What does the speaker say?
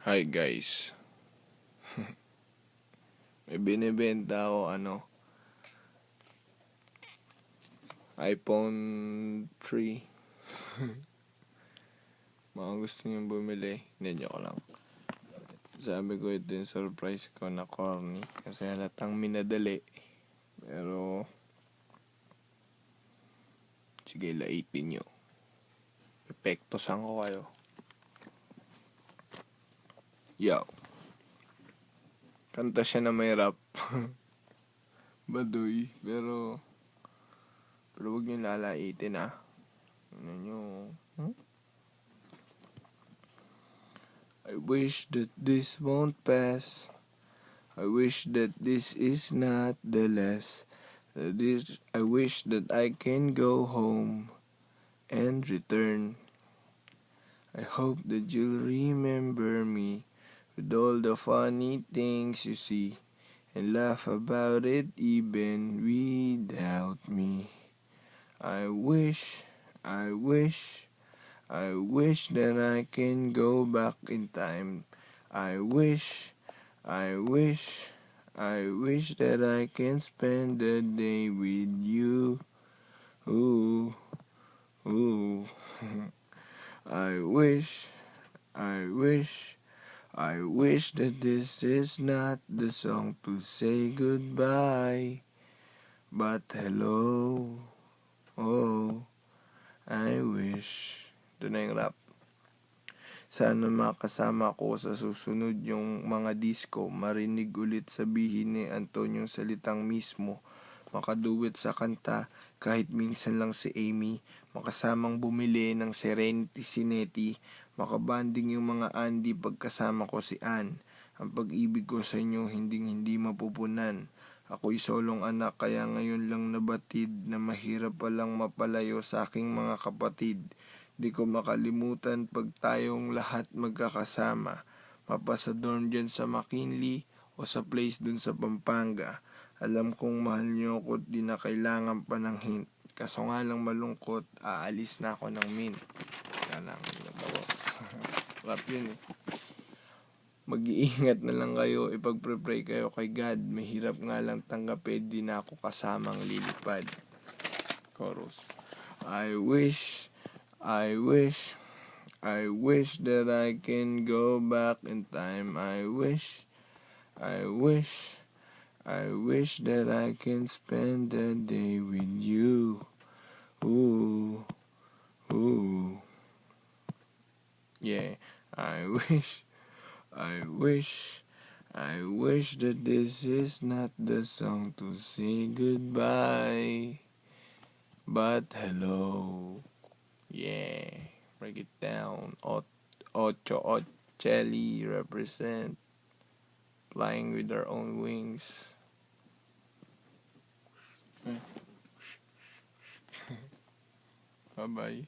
Hi guys. May binibenta ako iPhone 3. Mga gusto niyong bumili, hindi ko lang. Sabi ko ito yung surprise ko na corny kasi halatang minadali. Pero sige, laitin nyo. Epektosan ko kayo. Yo. Kanta siya na may rap. Baduy. Pero huwag nyo lalaitin Ano nyo? I wish that this won't pass. I wish that this is not the last. I wish that I can go home and return. I hope that you'll remember me with all the funny things you see and laugh about it even without me. I wish that I can go back in time. I wish that I can spend the day with you. Ooh. I wish that this is not the song to say goodbye. But hello, I wish. Ito na yung rap. Sana makasama ko sa susunod yung mga disco. Marinig ulit sabihin ni Antonio salitang mismo. Makaduwit sa kanta kahit minsan lang si Amy. Makasamang bumili ng Serenity Cinetti. Makabanding yung mga Andy pagkasama ko si Ann. Ang pag-ibig ko sa inyo hindi mapupunan. Ako'y solong anak kaya ngayon lang nabatid na mahirap palang mapalayo sa aking mga kapatid. Di ko makalimutan pag tayong lahat magkakasama. Mapasadorm dyan sa McKinley o sa place dun sa Pampanga. Alam kong mahal niyo ako at di na kailangan pa ng hint. Kaso nga lang malungkot, aalis na ako ng mint. Kailangan na bawas. Rap yun Mag-iingat na lang kayo, ipagpre-pray kayo kay God. Mahirap nga lang tanggapin, di na ako kasamang lilipad. Chorus. I wish that I can go back in time. I wish that I can spend the day with you. Ooh. Yeah, I wish that this is not the song to say goodbye. But hello. Yeah. Break it down. Ocho Ocelli represent flying with their own wings. Bye-bye.